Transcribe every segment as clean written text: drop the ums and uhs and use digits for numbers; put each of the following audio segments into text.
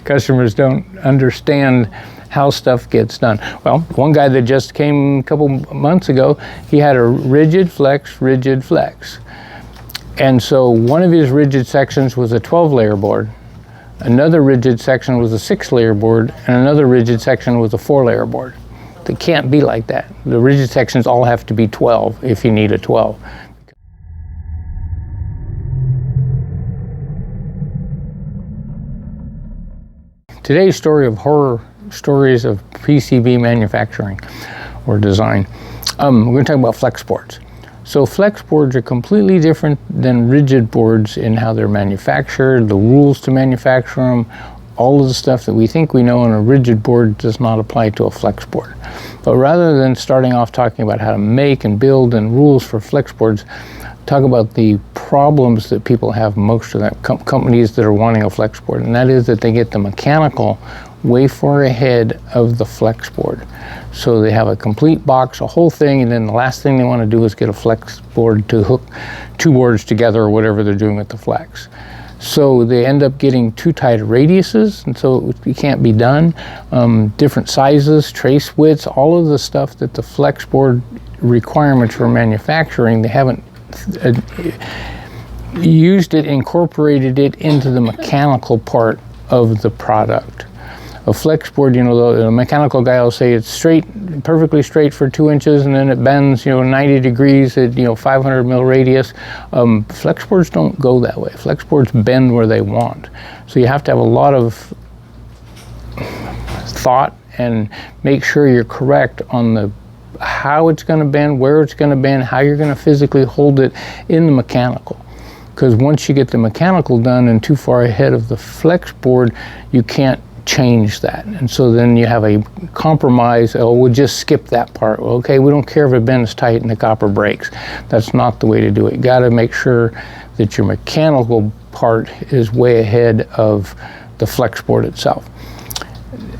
Customers don't understand how stuff gets done. Well, one guy that just came a couple months ago, he had a rigid flex. And so one of his rigid sections was a 12-layer board, another rigid section was a 6-layer board, and another rigid section was a 4-layer board. It can't be like that. The rigid sections all have to be 12 if you need a 12. Today's story of horror stories of PCB manufacturing or design. We're going to talk about flex boards. So flex boards are completely different than rigid boards in how they're manufactured, the rules to manufacture them. All of the stuff that we think we know on a rigid board does not apply to a flex board. But rather than starting off talking about how to make and build and rules for flex boards, talk about the problems that people have most of the companies that are wanting a flex board, and that is that they get the mechanical way far ahead of the flex board. So they have a complete box, a whole thing, and then the last thing they want to do is get a flex board to hook two boards together or whatever they're doing with the flex. So they end up getting too tight radiuses, and so it can't be done. Different sizes, trace widths, all of the stuff that the flex board requirements for manufacturing, they haven't incorporated it into the mechanical part of the product. A flex board, the mechanical guy will say it's straight, perfectly straight for 2 inches, and then it bends, 90 degrees at, 500 mil radius. Flex boards don't go that way. Flex boards bend where they want. So you have to have a lot of thought and make sure you're correct on how it's going to bend, where it's going to bend, how you're going to physically hold it in the mechanical. Because once you get the mechanical done and too far ahead of the flex board, you can't change that. And so then you have a compromise. Oh, we'll just skip that part. Well, okay, we don't care if it bends tight and the copper breaks. That's not the way to do it. You got to make sure that your mechanical part is way ahead of the flex board itself.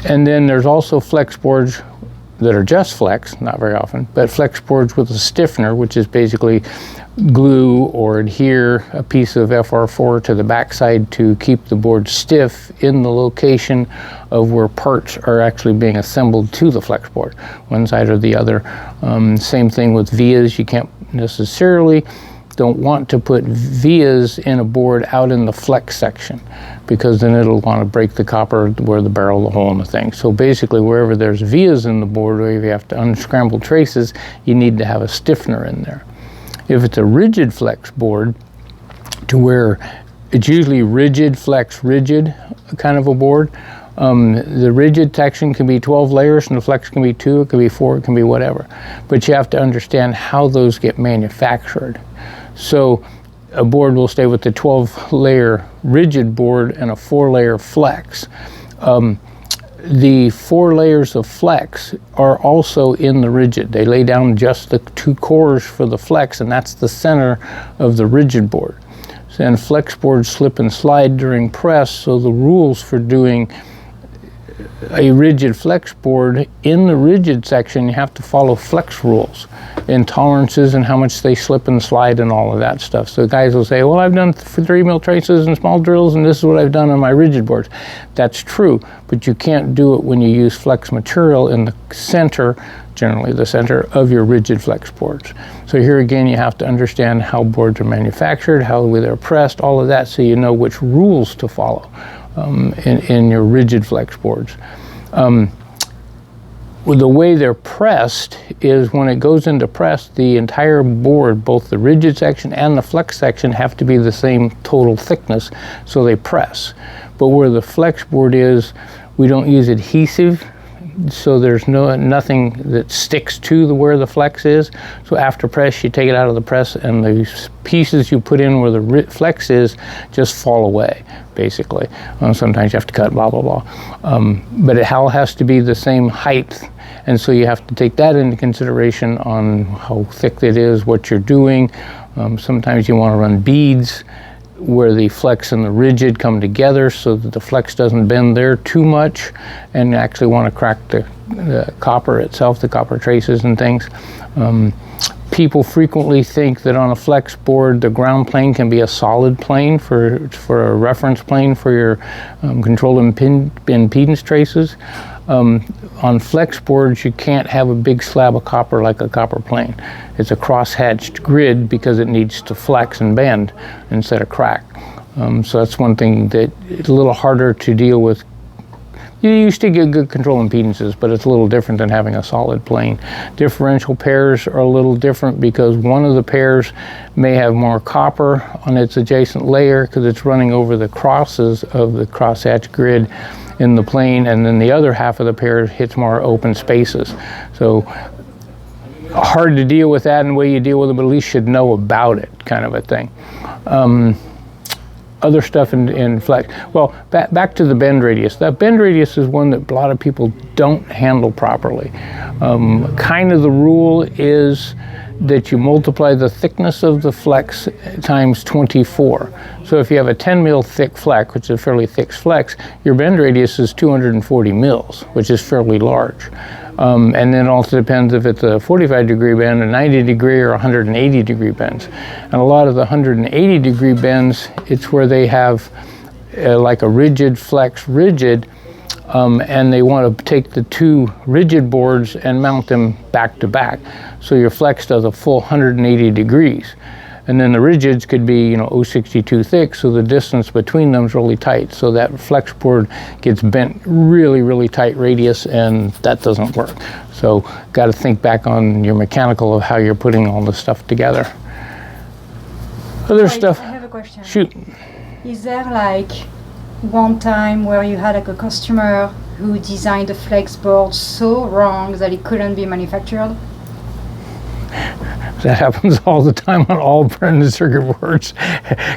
And then there's also flex boards that are just flex, not very often, but flex boards with a stiffener, which is basically glue or adhere a piece of FR4 to the backside to keep the board stiff in the location of where parts are actually being assembled to the flex board, one side or the other. Same thing with vias. You don't want to put vias in a board out in the flex section, because then it'll want to break the copper where the barrel, the hole in the thing. So basically wherever there's vias in the board, or if you have to unscramble traces, you need to have a stiffener in there. If it's a rigid flex board, to where it's usually rigid, flex, rigid kind of a board, the rigid section can be 12 layers and the flex can be 2, it can be 4, it can be whatever. But you have to understand how those get manufactured. So a board will stay with the 12-layer rigid board and a 4-layer flex. The 4 layers of flex are also in the rigid. They lay down just the 2 cores for the flex, and that's the center of the rigid board. And flex boards slip and slide during press, so the rules for doing a rigid flex board, in the rigid section you have to follow flex rules and tolerances and how much they slip and slide and all of that stuff. So guys will say, well, I've done 3 mil traces and small drills and this is what I've done on my rigid boards. That's true, but you can't do it when you use flex material in the center, generally the center of your rigid flex boards. So here again you have to understand how boards are manufactured, how they're pressed, all of that, so you know which rules to follow in your rigid flex boards. The way they're pressed is when it goes into press, the entire board, both the rigid section and the flex section, have to be the same total thickness, so they press. But where the flex board is, we don't use adhesive, so there's nothing that sticks to where the flex is. So after press, you take it out of the press and the pieces you put in where the flex is just fall away, basically. Sometimes you have to cut, blah, blah, blah. But it all has to be the same height. And so you have to take that into consideration on how thick it is, what you're doing. Sometimes you want to run beads where the flex and the rigid come together so that the flex doesn't bend there too much, and actually want to crack the copper itself, the copper traces and things. People frequently think that on a flex board, the ground plane can be a solid plane for a reference plane for your control impedance traces. On flex boards, you can't have a big slab of copper like a copper plane. It's a cross-hatched grid because it needs to flex and bend instead of crack. So that's one thing that it's a little harder to deal with. You still get good control impedances, but it's a little different than having a solid plane. Differential pairs are a little different because one of the pairs may have more copper on its adjacent layer because it's running over the crosses of the crosshatch grid in the plane, and then the other half of the pair hits more open spaces. So hard to deal with that, and the way you deal with it, but at least should know about it, kind of a thing. Other stuff in flex. Well, back to the bend radius. That bend radius is one that a lot of people don't handle properly. Kind of the rule is that you multiply the thickness of the flex times 24. So if you have a 10 mil thick flex, which is a fairly thick flex, your bend radius is 240 mils, which is fairly large. And then it also depends if it's a 45 degree bend, a 90 degree, or 180 degree bends. And a lot of the 180 degree bends, it's where they have like a rigid flex rigid, and they want to take the two rigid boards and mount them back to back. So your flex does a full 180 degrees. And then the rigids could be, 0.62 thick, so the distance between them is really tight. So that flex board gets bent really, really tight radius, and that doesn't work. So got to think back on your mechanical of how you're putting all the stuff together. Other stuff. I have a question. Shoot. Is there like one time where you had like a customer who designed a flex board so wrong that it couldn't be manufactured? That happens all the time on all printed circuit boards.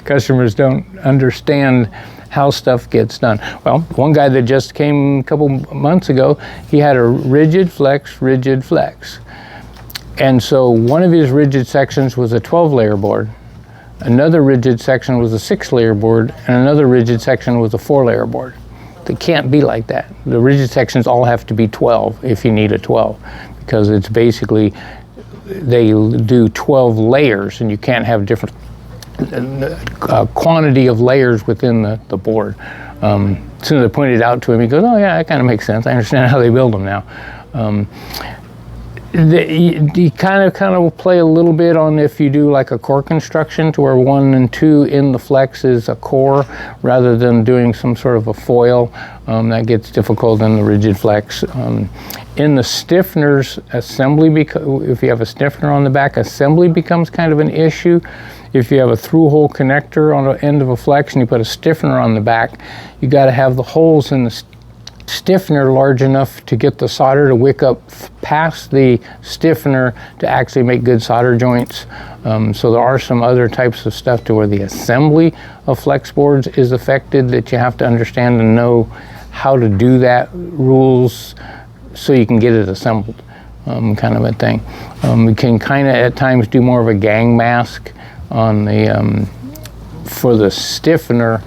Customers don't understand how stuff gets done. Well, one guy that just came a couple months ago, he had a rigid flex. And so one of his rigid sections was a 12-layer board. Another rigid section was a 6-layer board, and another rigid section was a 4-layer board. It can't be like that. The rigid sections all have to be 12 if you need a 12, because it's basically, they do 12 layers, and you can't have different quantity of layers within the board. As soon as I pointed it out to him, he goes, oh yeah, that kind of makes sense. I understand how they build them now. You kind of play a little bit on if you do like a core construction to where 1 and 2 in the flex is a core rather than doing some sort of a foil. That gets difficult in the rigid flex. In the stiffeners, assembly, if you have a stiffener on the back, assembly becomes kind of an issue. If you have a through-hole connector on the end of a flex and you put a stiffener on the back, you got to have the holes in the stiffener large enough to get the solder to wick up past the stiffener to actually make good solder joints. So there are some other types of stuff to where the assembly of flex boards is affected that you have to understand and know how to do that, rules, so you can get it assembled, kind of a thing. We can kind of at times do more of a gang mask on the for the stiffener,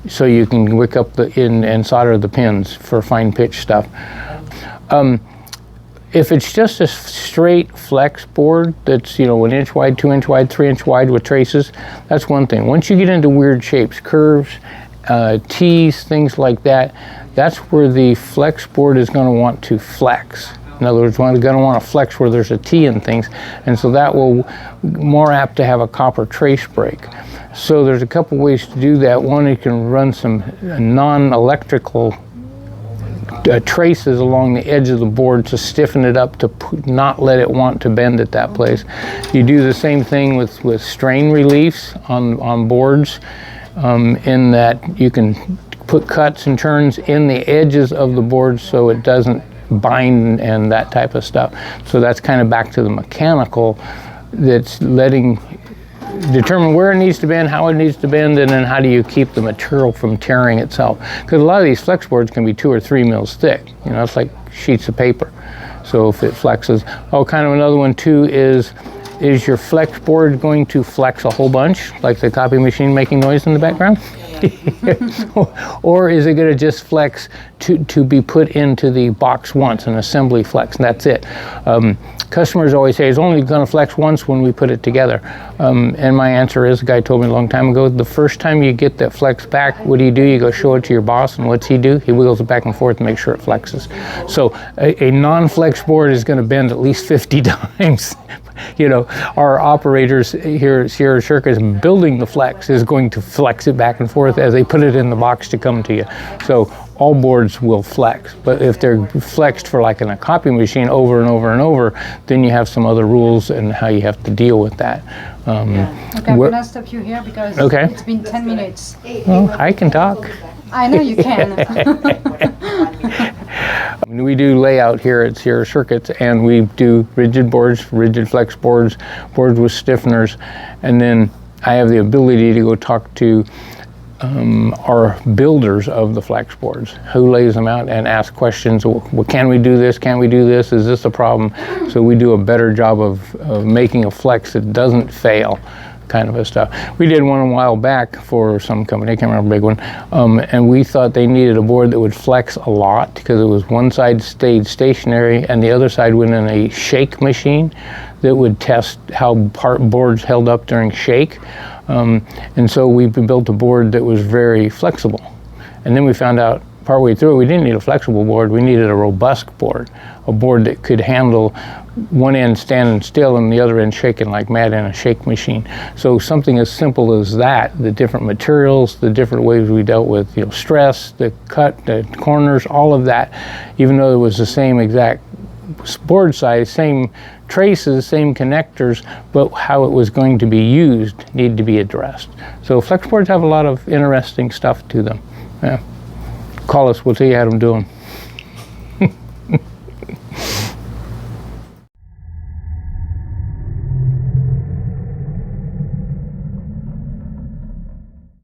so you can wick up and solder the pins for fine pitch stuff. If it's just a straight flex board that's 1 inch wide, 2 inch wide, 3 inch wide with traces, that's one thing. Once you get into weird shapes, curves, T's, things like that, that's where the flex board is going to want to flex. In other words, we're going to want to flex where there's a T in things, and so that will more apt to have a copper trace break. So there's a couple ways to do that. One, you can run some non-electrical traces along the edge of the board to stiffen it up to not let it want to bend at that place. You do the same thing with strain reliefs on boards, in that you can put cuts and turns in the edges of the board so it doesn't bind and that type of stuff. So that's kind of back to the mechanical, that's determine where it needs to bend, how it needs to bend, and then how do you keep the material from tearing itself. Because a lot of these flex boards can be 2 or 3 mils thick. It's like sheets of paper. So if it flexes, kind of another one too is your flex board going to flex a whole bunch, like the copy machine making noise in the background? Or is it going to just flex to be put into the box once, an assembly flex, and that's it? Customers always say it's only going to flex once when we put it together. And my answer is, a guy told me a long time ago, the first time you get that flex back, what do? You go show it to your boss, and what's he do? He wiggles it back and forth to make sure it flexes. So a non-flex board is going to bend at least 50 times. You know, our operators here at Sierra Circus building the flex is going to flex it back and forth as they put it in the box to come to you. So all boards will flex, but if they're flexed for like in a copy machine over and over and over, then you have some other rules and how you have to deal with that. Okay, I'm gonna stop you here because it's been 10 minutes. Well, I can talk. I know you can. We do layout here at Sierra Circuits, and we do rigid boards, rigid flex boards, boards with stiffeners, and then I have the ability to go talk to our builders of the flex boards, who lays them out, and ask questions. Well, can we do this? Can we do this? Is this a problem? So we do a better job of making a flex that doesn't fail, kind of a stuff. We did one a while back for some company, I can't remember, a big one, and we thought they needed a board that would flex a lot because it was one side stayed stationary and the other side went in a shake machine that would test how boards held up during shake. And so we built a board that was very flexible. And then we found out partway through we didn't need a flexible board, we needed a robust board, a board that could handle one end standing still and the other end shaking like mad in a shake machine. So something as simple as that, the different materials, the different ways we dealt with, you know, stress, the cut, the corners, all of that, even though it was the same exact board size, same traces, same connectors, but how it was going to be used needed to be addressed. So flex boards have a lot of interesting stuff to them. Yeah. Call us, we'll tell you how to do them.